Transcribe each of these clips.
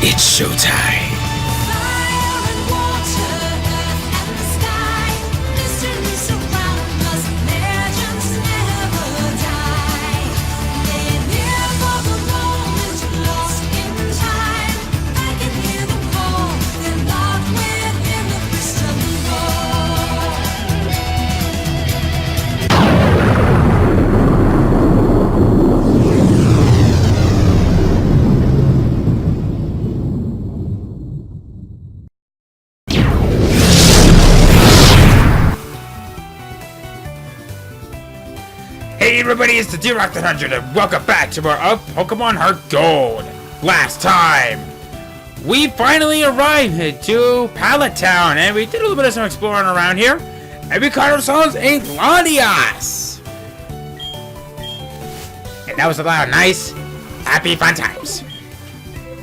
It's showtime. Hey everybody, it's the D-Rock 100 and welcome back to more of Pokemon HeartGold. Last time, we finally arrived to Pallet Town and we did a little bit of some exploring around here and we caught ourselves a Latias. And that was a lot of nice, happy, fun times.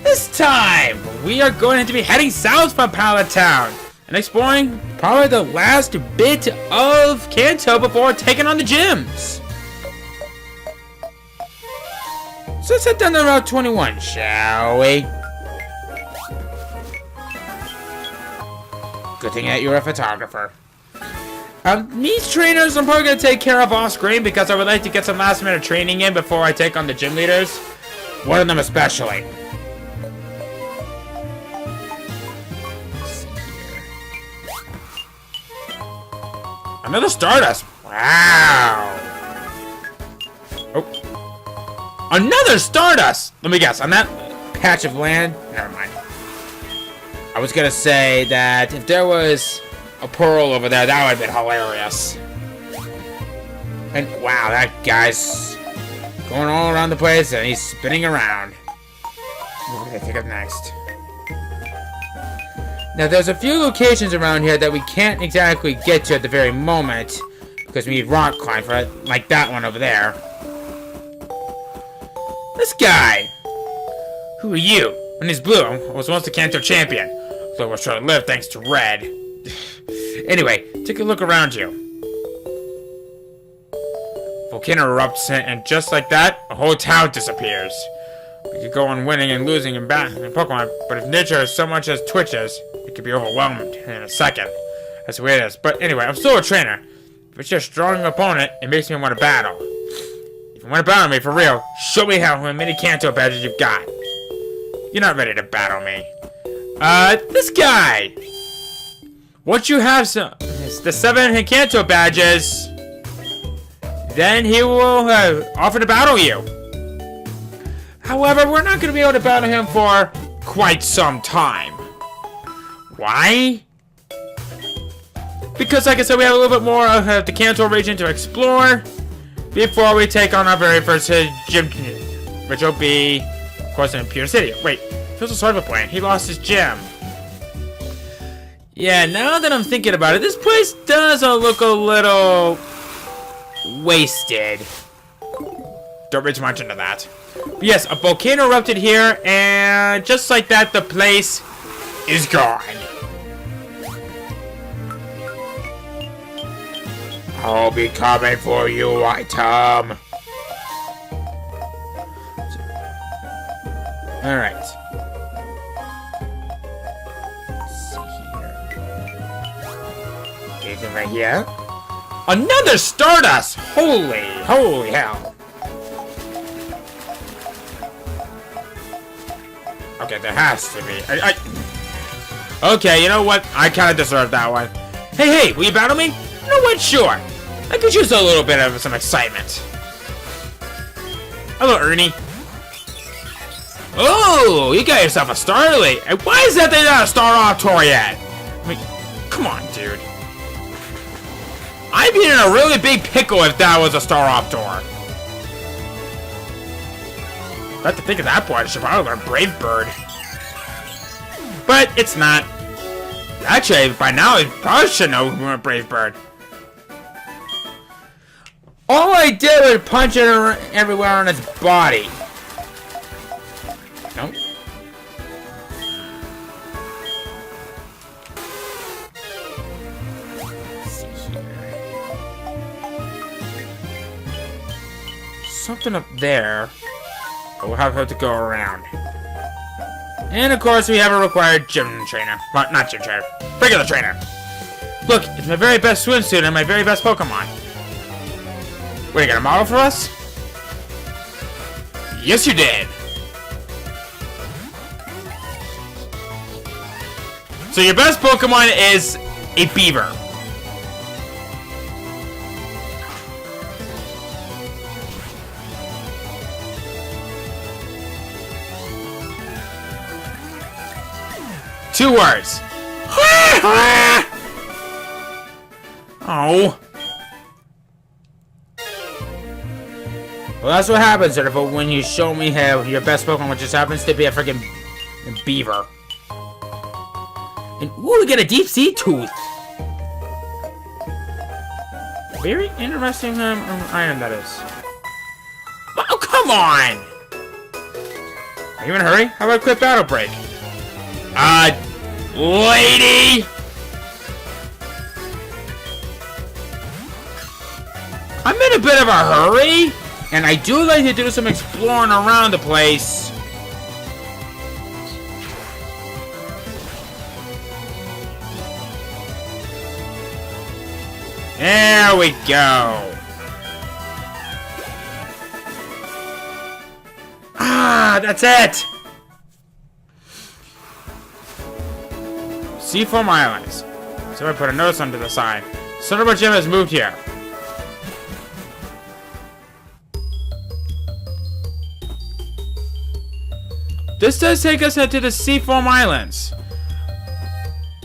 This time, we are going to be heading south from Pallet Town and exploring probably the last bit of Kanto before taking on the gyms. So let's head down to Route 21, shall we? Good thing that you're a photographer. These trainers I'm probably going to take care of off screen because I would like to get some last minute training in before I take on the gym leaders. One of them especially. Another Stardust. Wow. Oh. Another Stardust! Let me guess, on that patch of land? Never mind. I was gonna say that if there was a Pearl over there, that would have been hilarious. And wow, that guy's going all around the place and he's spinning around. What do I think of next? Now, there's a few locations around here that we can't exactly get to at the very moment because we need rock climb for it, like that one over there. This guy! Who are you? My name's Blue. I was once the Kanto champion. So I was trying to live thanks to Red. Anyway, take a look around you. Volcano erupts and just like that, a whole town disappears. We could go on winning and losing in Pokemon, but if nature so much as twitches, it could be overwhelmed in a second. That's the way it is. But anyway, I'm still a trainer. If it's just a strong opponent, it makes me want to battle. If you want to battle me for real, show me how many Kanto badges you've got. You're not ready to battle me. This guy! Once you have the 7 Kanto badges, then he will offer to battle you. However, we're not going to be able to battle him for quite some time. Why? Because, like I said, we have a little bit more of the Kanto region to explore before we take on our very first gym, which will be, of course, in Pure City. Wait, feels a sort of a plan. He lost his gym. Yeah, now that I'm thinking about it, this place does look a little wasted. Don't read too much into that. But yes, a volcano erupted here, and just like that, the place is gone. I'll be coming for you, item. Alright. Let's see here. Anything right here? Another Stardust! Holy hell. Okay, there has to be. Okay, you know what? I kind of deserve that one. Hey, will you battle me? You know what? Sure. I could use a little bit of some excitement. Hello, Ernie. Oh, you got yourself a Starly. And why is that they not a Star Off tour yet? I mean, come on, dude. I'd be in a really big pickle if that was a Star Off tour. I have to think of that point. I should probably learn Brave Bird. But it's not. Actually, by now, I probably should know Brave Bird. All I did was punch it everywhere on its body. Nope. Let's see here. Something up there. But we'll have to go around. And of course, we have a required gym trainer. Well, not gym trainer. Regular trainer. Look, it's my very best swimsuit and my very best Pokemon. Wait, you got a model for us? Yes, you did. So your best Pokemon is a beaver. Two words. Oh. Well, that's what happens when you show me how your best Pokemon, which just happens to be a freaking beaver. And ooh, we get a deep sea tooth. Very interesting item that is. Oh, come on! Are you in a hurry? How about a quick battle break? Lady! I'm in a bit of a hurry, and I do like to do some exploring around the place. There we go. Ah, that's it. Seafoam Islands. So I put a notice under the sign. Cinnabar Gym has moved here. This does take us into the Seafoam Islands.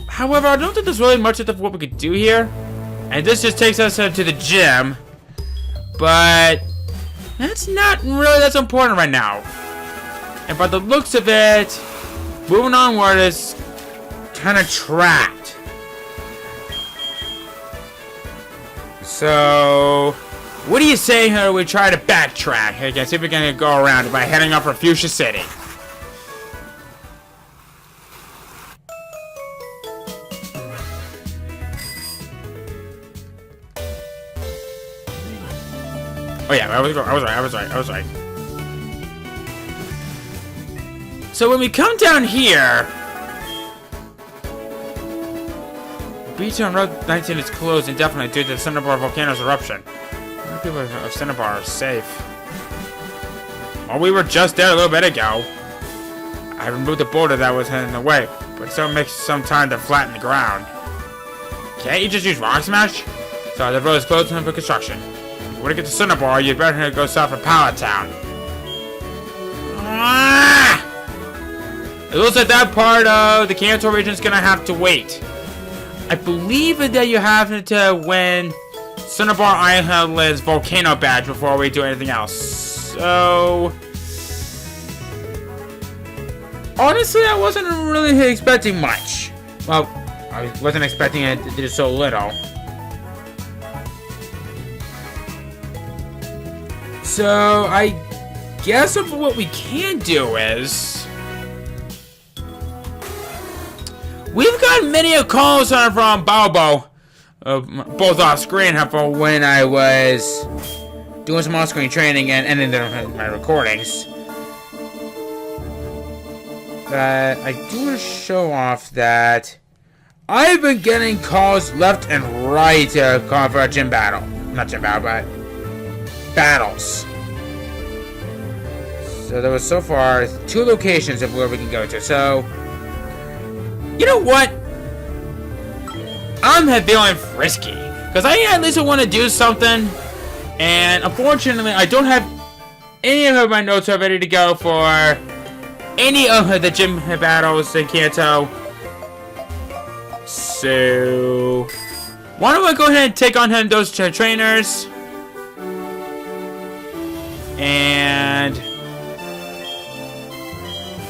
However, I don't think there's really much of what we could do here. And this just takes us to the gym. But that's not really that's important right now. And by the looks of it, moving onward is kind of trapped. So, what do you say here we try to backtrack? Okay, see if we can go around by heading up for Fuchsia City. Oh yeah, I was right. So when we come down here, beach on Road 19 is closed indefinitely due to the Cinnabar volcano's eruption. How many people of Cinnabar are safe? Well, we were just there a little bit ago. I removed the boulder that was in the way, but it still makes some time to flatten the ground. Can't you just use Rock Smash? So the road is closed for construction. If you want to get to Cinnabar, you'd better go south of Pallet Town. Ah! It looks like that part of the Kanto region is going to have to wait. I believe that you have to win Cinnabar Island's Volcano Badge before we do anything else. So, honestly, I wasn't really expecting much. Well, I wasn't expecting it to do so little. So, I guess what we can do is we've got many calls from Balbo, both off screen for when I was doing some off-screen training and ending my recordings. But I do want to show off that I've been getting calls left and right to call for a gym battle. Not gym battle, but battles. So there was so far 2 locations of where we can go to. So, you know what? I'm feeling frisky. Because I at least want to do something. And unfortunately, I don't have any of my notes ready to go for any of the gym battles in Kanto. So, why don't I go ahead and take on those trainers.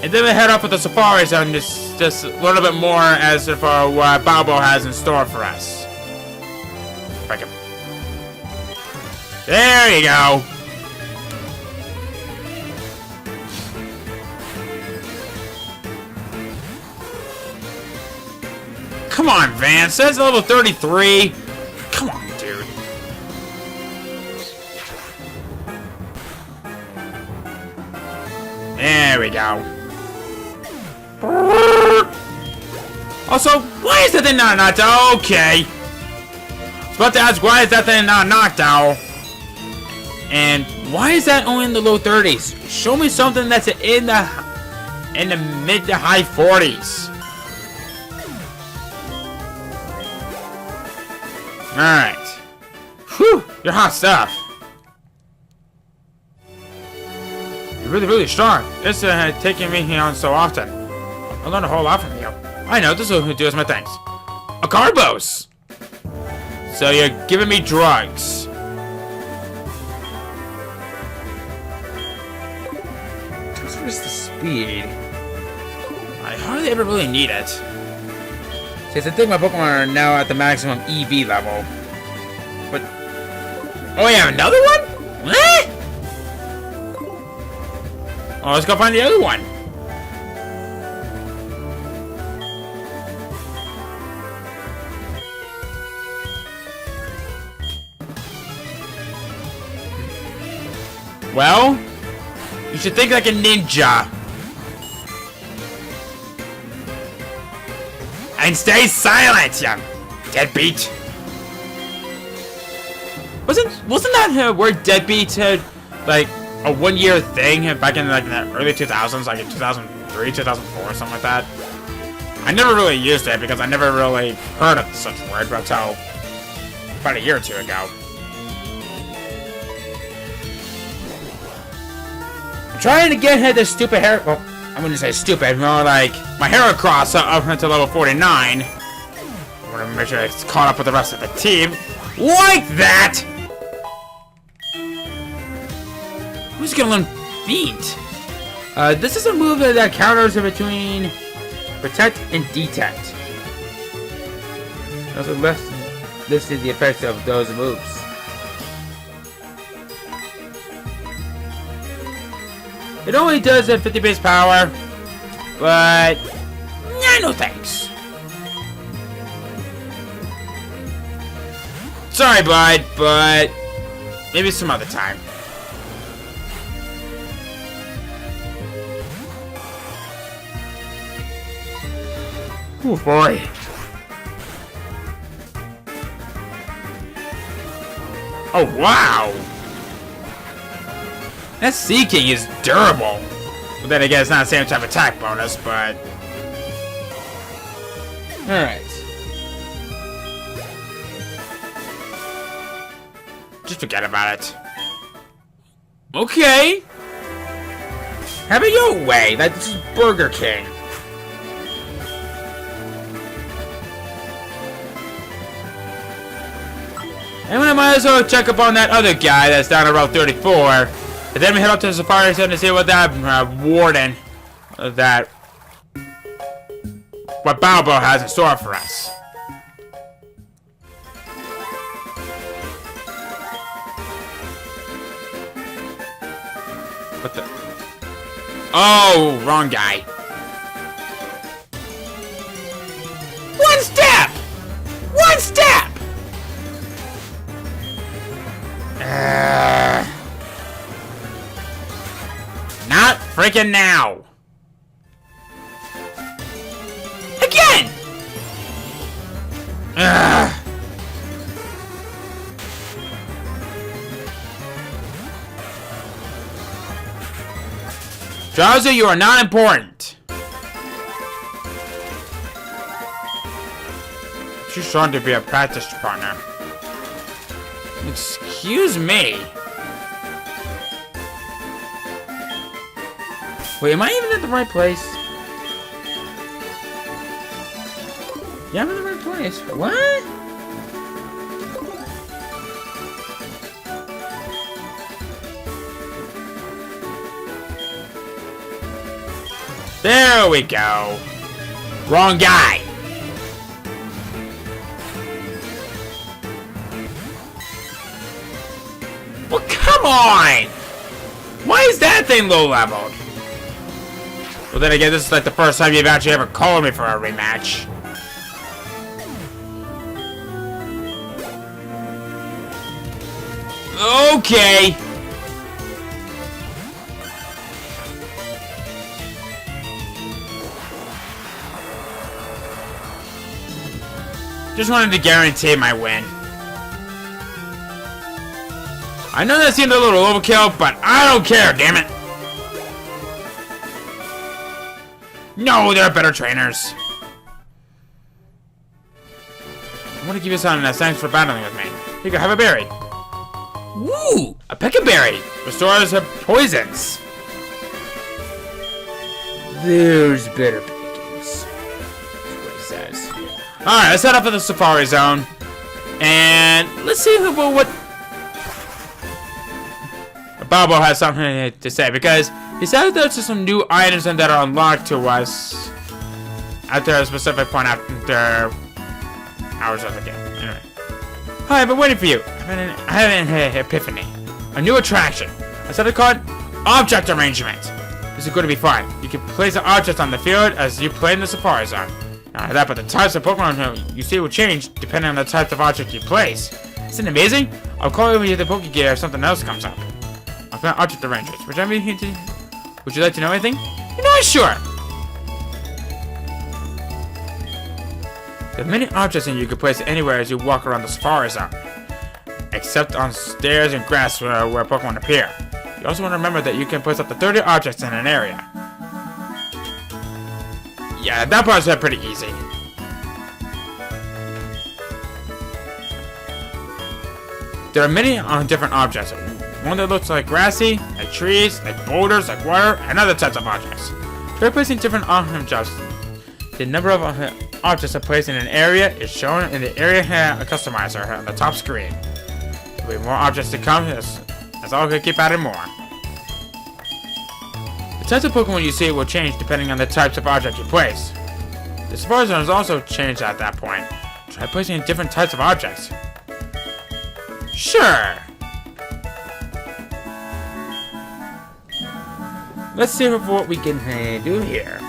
And then we head off with the Safari Zone just a little bit more as for what Balbo has in store for us. If I can. There you go. Come on, Vance. That's level 33. Come on, dude. There we go. Also, why is that thing not knocked out? Okay. I was about to ask, why is that thing not knocked out? And why is that only in the low 30s? Show me something that's in the mid to high 40s. Alright. Whew, you're hot stuff. You're really, really strong. It's taking me on so often. I learned a whole lot from you. I know, this will do as my thanks. A carbos! So you're giving me drugs. Where's the speed? I hardly ever really need it. Since I think my Pokemon are now at the maximum EV level. But... oh, we have another one? What? Oh, let's go find the other one. Well, you should think like a ninja. And stay silent, you deadbeat. Wasn't that word deadbeat like a 1 year thing back in like the early 2000s, like in 2003, 2004, something like that? I never really used it because I never really heard of such a word until about a year or two ago. I'm trying to get this stupid hair. Well, I'm gonna say stupid, more like my Heracross up until level 49. I want to make sure it's caught up with the rest of the team. Like that! Who's gonna learn Feint? This is a move that counters in between Protect and Detect. It also listed the effects of those moves. It only does a 50 base power, but nah, no thanks. Sorry, bud, but maybe some other time. Oh boy. Oh wow. That Seeking is durable. But then again, it's not the same type of attack bonus, but... alright. Just forget about it. Okay. Have it your way. This is Burger King. And I might as well check up on that other guy that's down around 34. And then we head up to the Safari Center to see what that warden, what Balbo has in store for us. What the? Oh, wrong guy. One step! One step! Not freaking now. Again! Drowsy, you are not important. Too strong to be a practice partner. Excuse me. Wait, am I even at the right place? Yeah, I'm in the right place. What? There we go. Wrong guy. Well, come on! Why is that thing low leveled? Well, then again, this is like the first time you've actually ever called me for a rematch. Okay. Just wanted to guarantee my win. I know that seemed a little overkill, but I don't care, damn it. No, there are better trainers. I want to give you something as thanks for battling with me. Here you go, have a berry. Woo! A peckerberry restores her poisons. There's better pickings. That's what he says. Alright, let's head up to the Safari Zone. And let's see what Bobo has something to say, because he said there's some new items that are unlocked to us after a specific point after hours of the game. Anyway. Hi, I've been waiting for you. I have an epiphany. A new attraction. I started called Object Arrangement. This is going to be fun. You can place an object on the field as you play in the Safari Zone. Not that, but the types of Pokemon you see will change depending on the type of object you place. Isn't it amazing? I'll call over you the Pokegear if something else comes up. I'll find Object Arrangements. Would you like to know anything? You know, sure. There are many objects that you can place anywhere as you walk around the Safari Zone, except on stairs and grass where Pokemon appear. You also want to remember that you can place up to 30 objects in an area. Yeah, that part's pretty easy. There are many different objects. One that looks like grassy, like trees, like boulders, like water, and other types of objects. Try placing different objects. The number of objects are placed in an area is shown in the area customizer on the top screen. There will be more objects to come, as I'll keep adding more. The types of Pokemon you see will change depending on the types of object you place. The Safari Zone has also changed at that point. Try placing different types of objects. Sure! Let's see what we can do here.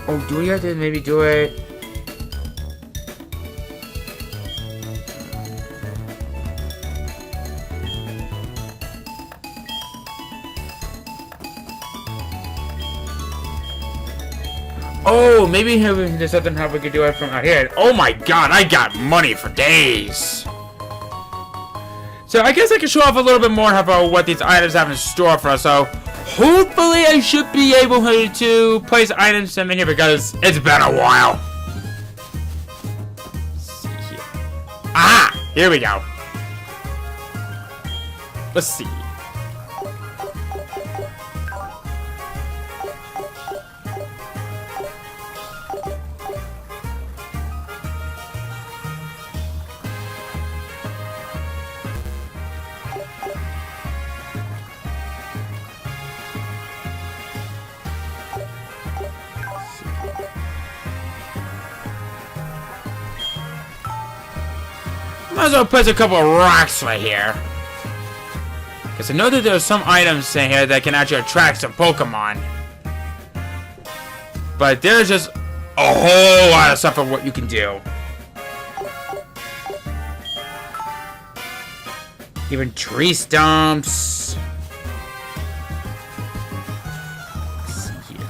Oh, do we have to maybe do it? Oh, maybe there's something how we could do it from out here. Oh my god, I got money for days. So I guess I can show off a little bit more about what these items have in store for us. So hopefully I should be able to place items in here because it's been a while. Let's see here. Ah, here we go. Let's see. Might as well place a couple of rocks right here. Because I know that there are some items in here that can actually attract some Pokemon. But there's just a whole lot of stuff of what you can do. Even tree stumps. Let's see here.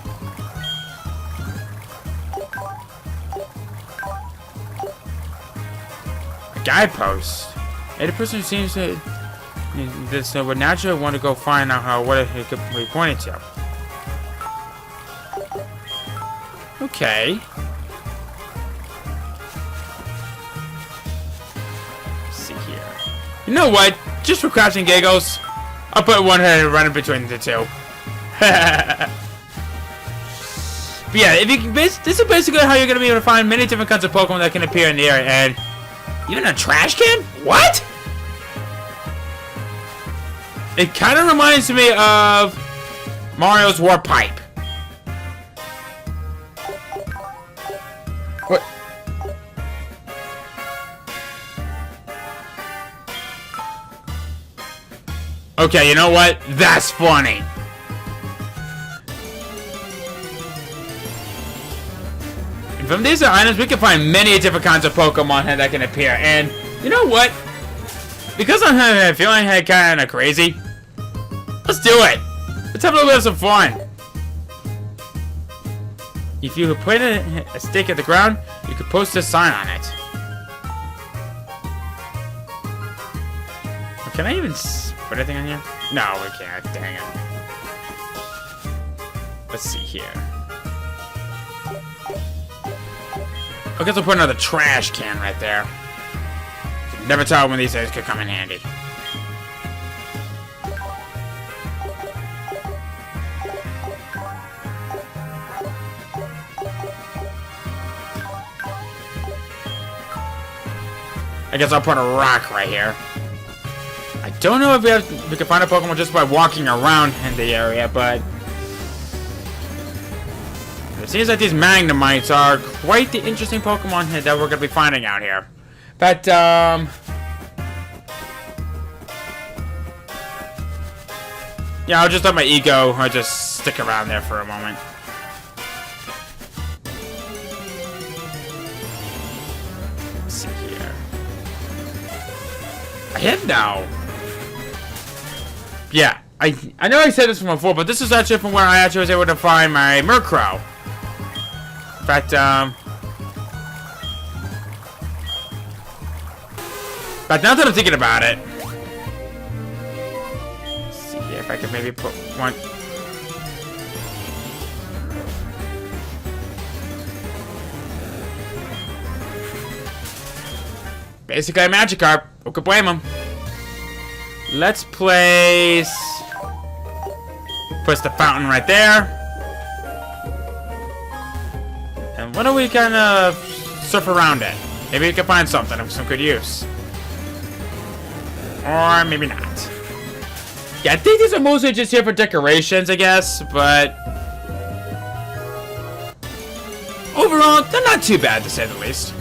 Guidepost. Any person who seems to this would naturally want to go find out what it could be pointing to. Okay. Let's see here. You know what? Just for crafts and giggles, I'll put one head running between the two. But yeah, if you this is basically how you're gonna be able to find many different kinds of Pokemon that can appear in the area, and even a trash can? What? It kind of reminds me of Mario's Warp Pipe. What? Okay, you know what? That's funny. And from these items, we can find many different kinds of Pokemon that can appear. And You know what? Because I'm feeling kind of crazy, let's do it. Let's have a little bit of some fun. If you put a stake at the ground, you could post a sign on it. Can I even put anything on here? No, we can't. Dang it. Let's see here. I guess I'll put another trash can right there. Never tell when these things could come in handy. I guess I'll put a rock right here. I don't know if we can find a Pokemon just by walking around in the area, but it seems like these Magnemites are quite the interesting Pokemon that we're going to be finding out here. But, yeah, I'll just let my ego just stick around there for a moment. Let's see here. I hit now. Yeah, I know I said this from before, but this is actually from where I actually was able to find my Murkrow. In fact, but now that I'm thinking about it, let's see if I can maybe put one. Basically a Magikarp. Who could blame him? Let's place the fountain right there. And why don't we kind of surf around it? Maybe we can find something of some good use. Or maybe not. Yeah, I think these are mostly just here for decorations, I guess, but overall, they're not too bad to say the least.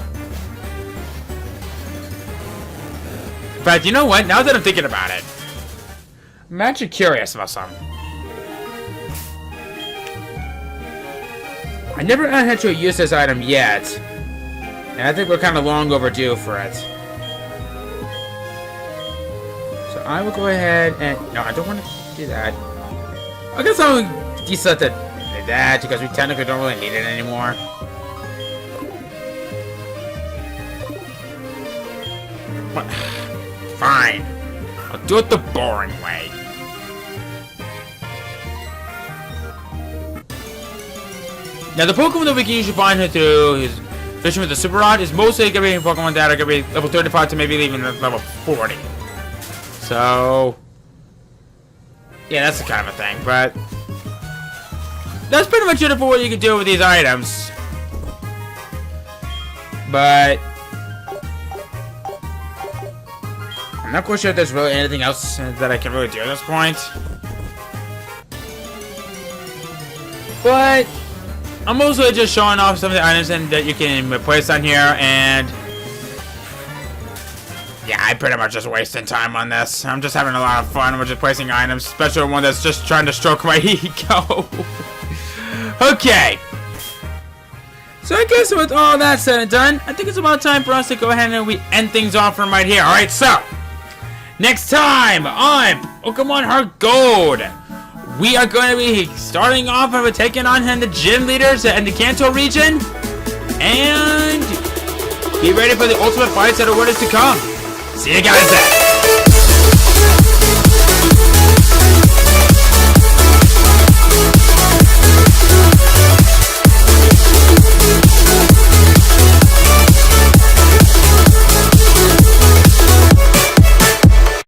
But you know what? Now that I'm thinking about it, I'm actually curious about something. I never had to use this item yet, and I think we're kind of long overdue for it. So I will go ahead and no, I don't want to do that. I guess I'll deselect that because we technically don't really need it anymore. What? Fine. I'll do it the boring way. Now, the Pokemon that we can usually find here through his fishing with the Super Rod is mostly going to be Pokemon that are going to be level 35 to maybe even level 40. So, yeah, that's the kind of a thing. But that's pretty much it for what you can do with these items. But I'm not quite sure if there's really anything else that I can really do at this point. But I'm mostly just showing off some of the items that you can place on here, and yeah, I'm pretty much just wasting time on this. I'm just having a lot of fun with just placing items, especially one that's just trying to stroke my ego. Okay. So I guess with all that said and done, I think it's about time for us to go ahead and we end things off from right here. Alright, so next time on Pokemon HeartGold, we are going to be starting off with taking on the gym leaders in the Kanto region. And be ready for the ultimate fights that are what is to come. See you guys then.